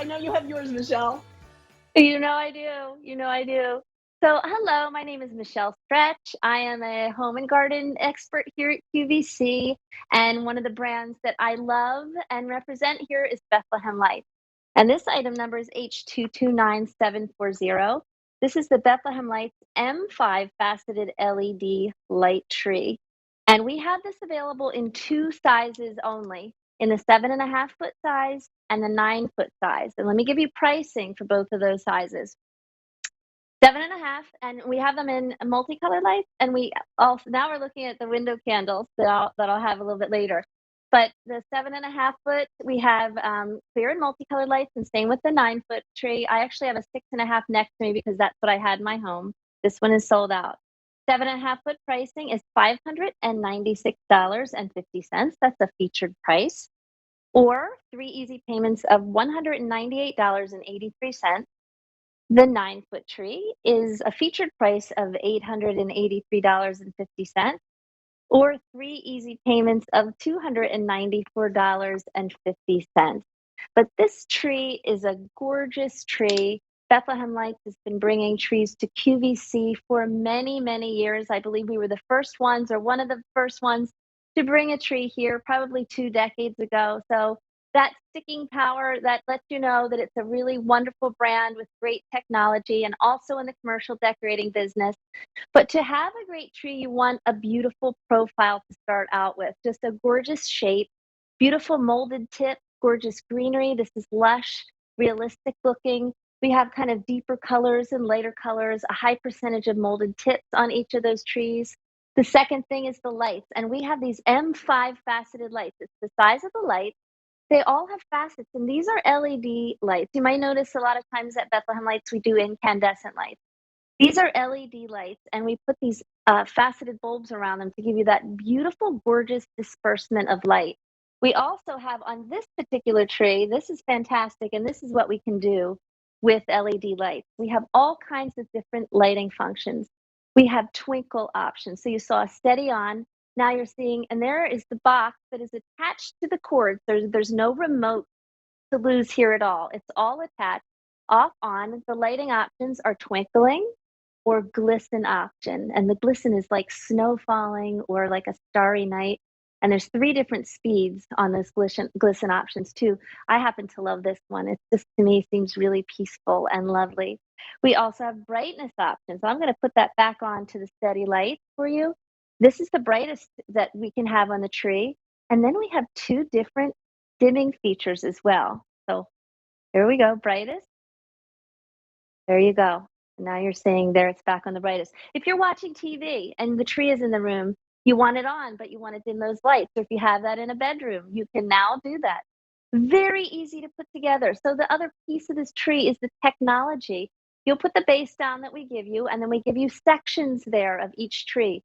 know you have yours, Michelle. You know I do. You know I do. So, hello, my name is Michelle Stretch. I am a home and garden expert here at QVC, and one of the brands that I love and represent here is Bethlehem Lights. And this item number is H229740. This is the Bethlehem Lights M5 faceted LED light tree. And we have this available in two sizes only, in the 7.5 foot size and the 9 foot size. And let me give you pricing for both of those sizes. 7.5, and we have them in multicolored lights. And we also now we're looking at the window candles that I'll have a little bit later. But the 7.5 foot, we have clear and multicolored lights, and same with the 9 foot tree. I actually have a 6.5 next to me because that's what I had in my home. This one is sold out. 7.5 foot pricing is $596.50. That's a featured price. Or 3 easy payments of $198.83. The 9 foot tree is a featured price of $883.50, or 3 easy payments of $294.50. But this tree is a gorgeous tree. Bethlehem Lights has been bringing trees to QVC for many, many years. I believe we were the first ones, or one of the first ones, to bring a tree here, probably 2 decades ago. So that sticking power, that lets you know that it's a really wonderful brand with great technology, and also in the commercial decorating business. But to have a great tree, you want a beautiful profile to start out with. Just a gorgeous shape, beautiful molded tip, gorgeous greenery. This is lush, realistic looking. We have kind of deeper colors and lighter colors, a high percentage of molded tips on each of those trees. The second thing is the lights, and we have these M5 faceted lights. It's the size of the light. They all have facets, and these are LED lights. You might notice a lot of times at Bethlehem Lights, we do incandescent lights. These are LED lights, and we put these faceted bulbs around them to give you that beautiful, gorgeous disbursement of light. We also have on this particular tree, this is fantastic, and this is what we can do with LED lights. We have all kinds of different lighting functions. We have twinkle options. So you saw a steady on. Now you're seeing, and there is the box that is attached to the cord. There's no remote to lose here at all. It's all attached. Off on, the lighting options are twinkling or glisten option. And the glisten is like snow falling or like a starry night. And there's 3 different speeds on those glisten options too. I happen to love this one. It just, to me, seems really peaceful and lovely. We also have brightness options. I'm going to put that back on to the steady light for you. This is the brightest that we can have on the tree. And then we have 2 different dimming features as well. So here we go, brightest. There you go. Now you're seeing there it's back on the brightest. If you're watching TV and the tree is in the room, you want it on, but you want to dim those lights. Or if you have that in a bedroom, you can now do that. Very easy to put together. So the other piece of this tree is the technology. You'll put the base down that we give you, and then we give you sections there of each tree.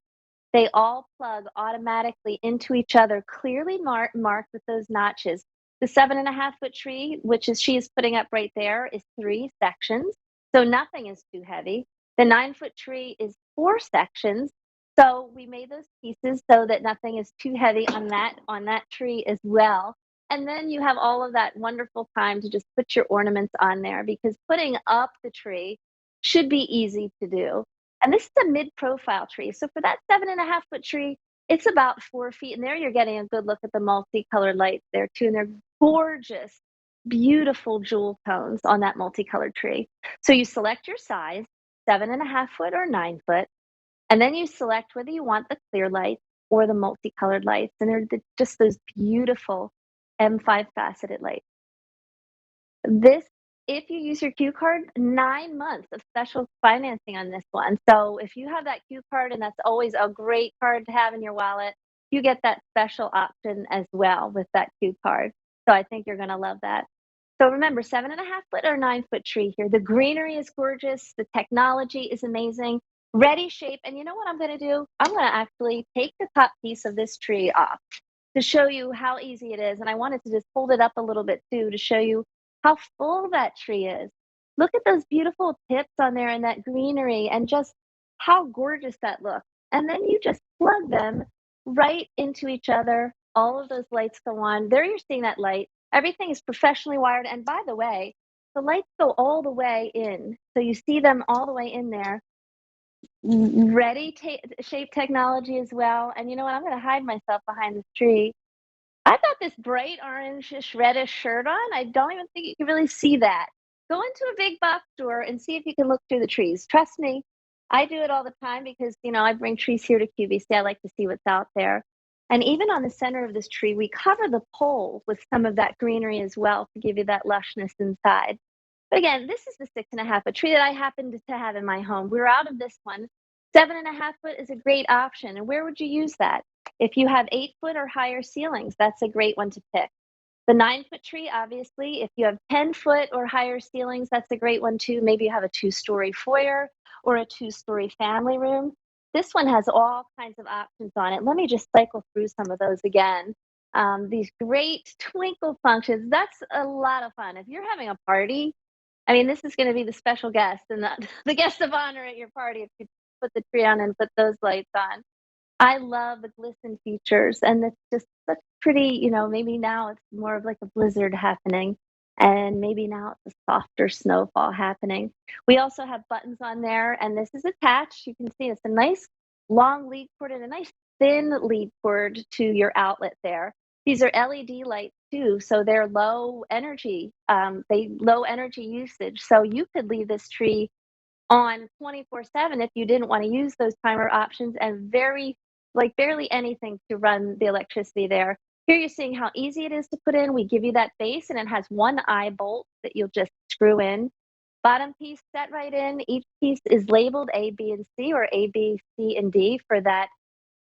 They all plug automatically into each other, clearly marked with those notches. The 7.5 foot tree, which is she is putting up right there, is 3 sections. So nothing is too heavy. The 9 foot tree is 4 sections. So we made those pieces so that nothing is too heavy on that tree as well. And then you have all of that wonderful time to just put your ornaments on there, because putting up the tree should be easy to do. And this is a mid-profile tree. So for that 7.5 foot tree, it's about 4 feet. And there you're getting a good look at the multicolored lights there too. And they're gorgeous, beautiful jewel tones on that multicolored tree. So you select your size, 7.5 foot or 9 foot. And then you select whether you want the clear lights or the multicolored lights. And they're just those beautiful M5 faceted lights. This, if you use your Q card, 9 months of special financing on this one. So if you have that Q card, and that's always a great card to have in your wallet, you get that special option as well with that Q card. So I think you're going to love that. So remember, 7.5 foot or 9 foot tree here. The greenery is gorgeous. The technology is amazing. Ready shape. And you know what I'm going to do? I'm going to actually take the top piece of this tree off to show you how easy it is. And I wanted to just hold it up a little bit too to show you how full that tree is. Look at those beautiful tips on there and that greenery, and just how gorgeous that looks. And then you just plug them right into each other. All of those lights go on. There you're seeing that light. Everything is professionally wired. And by the way, the lights go all the way in. So you see them all the way in there. Ready shape technology as well. And you know what? I'm going to hide myself behind this tree. I've got this bright orangish reddish shirt on. I don't even think you can really see that. Go into a big box store and see if you can look through the trees. Trust me, I do it all the time because, I bring trees here to QVC. I like to see what's out there. And even on the center of this tree, we cover the pole with some of that greenery as well to give you that lushness inside. But again, this is the 6.5 foot tree that I happened to have in my home. We're out of this one. 7.5 foot is a great option. And where would you use that? If you have 8 foot or higher ceilings, that's a great one to pick. The 9 foot tree, obviously, if you have 10 foot or higher ceilings, that's a great one too. Maybe you have a 2-story foyer or a 2-story family room. This one has all kinds of options on it. Let me just cycle through some of those again. These great twinkle functions, that's a lot of fun. If you're having a party, I mean, this is going to be the special guest and the guest of honor at your party if you put the tree on and put those lights on. I love the glisten features, and it's just such pretty, maybe now it's more of like a blizzard happening, and maybe now it's a softer snowfall happening. We also have buttons on there, and this is attached. You can see it's a nice long lead cord and a nice thin lead cord to your outlet there. These are LED lights too, so they're low energy, low energy usage. So you could leave this tree on 24/7 if you didn't want to use those timer options, and barely anything to run the electricity there. Here you're seeing how easy it is to put in. We give you that base and it has one eye bolt that you'll just screw in. Bottom piece set right in. Each piece is labeled A, B, and C, or A, B, C, and D for that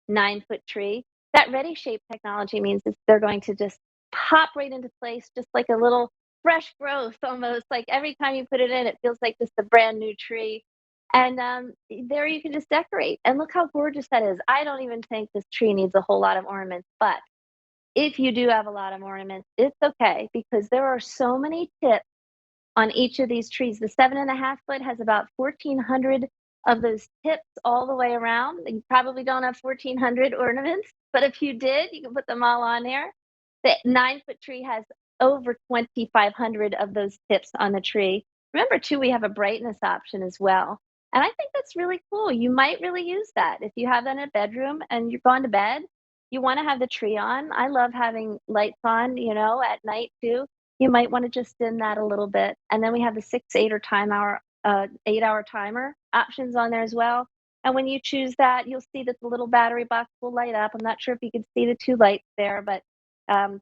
9 foot tree. That ready shape technology means they're going to just pop right into place, just like a little fresh growth almost. Like every time you put it in, it feels like just a brand new tree. And there you can just decorate. And look how gorgeous that is. I don't even think this tree needs a whole lot of ornaments, but if you do have a lot of ornaments, it's okay because there are so many tips on each of these trees. The 7.5 foot has about 1,400 of those tips all the way around. You probably don't have 1,400 ornaments, but if you did, you can put them all on there. The 9 foot tree has over 2,500 of those tips on the tree. Remember, too, we have a brightness option as well. And I think that's really cool. You might really use that. If you have that in a bedroom and you're going to bed, you want to have the tree on. I love having lights on, at night too. You might want to just dim that a little bit. And then we have the 6, 8, or 8-hour timer options on there as well. And when you choose that, you'll see that the little battery box will light up. I'm not sure if you can see the 2 lights there, but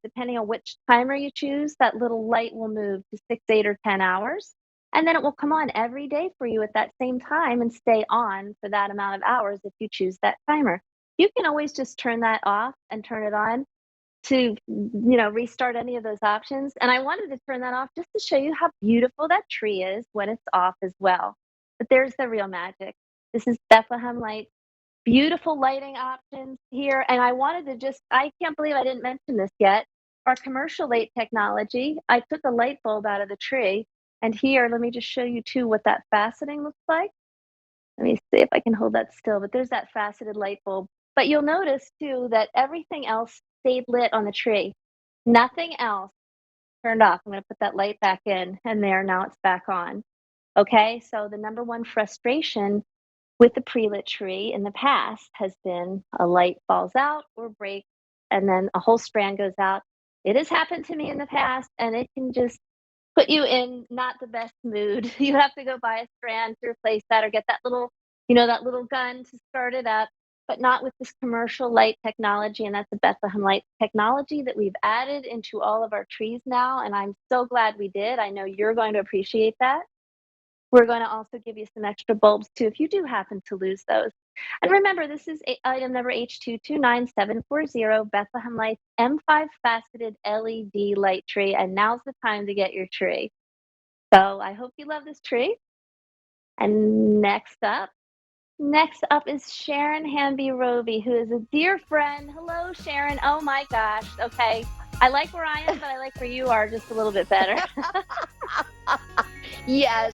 depending on which timer you choose, that little light will move to 6, 8, or 10 hours. And then it will come on every day for you at that same time and stay on for that amount of hours if you choose that timer. You can always just turn that off and turn it on to, restart any of those options. And I wanted to turn that off just to show you how beautiful that tree is when it's off as well. But there's the real magic. This is Bethlehem lights. Beautiful lighting options here. And I can't believe I didn't mention this yet. Our commercial light technology, I took a light bulb out of the tree. And here, let me just show you too what that faceting looks like. Let me see if I can hold that still, but there's that faceted light bulb. But you'll notice too that everything else stayed lit on the tree. Nothing else turned off. I'm going to put that light back in, and now it's back on. Okay, so the number one frustration with the pre-lit tree in the past has been a light falls out or breaks, and then a whole strand goes out. It has happened to me in the past, and it can just put you in not the best mood. You have to go buy a strand to replace that or get that little gun to start it up, but not with this commercial light technology. And that's the Bethlehem light technology that we've added into all of our trees now. And I'm so glad we did. I know you're going to appreciate that. We're going to also give you some extra bulbs too if you do happen to lose those. And remember, this is item number H229740, Bethlehem Lights M5 faceted LED light tree. And now's the time to get your tree. So I hope you love this tree. And next up is Sharon Hamby Roby, who is a dear friend. Hello, Sharon. Oh my gosh. Okay. I like where I am, but I like where you are just a little bit better. Yes,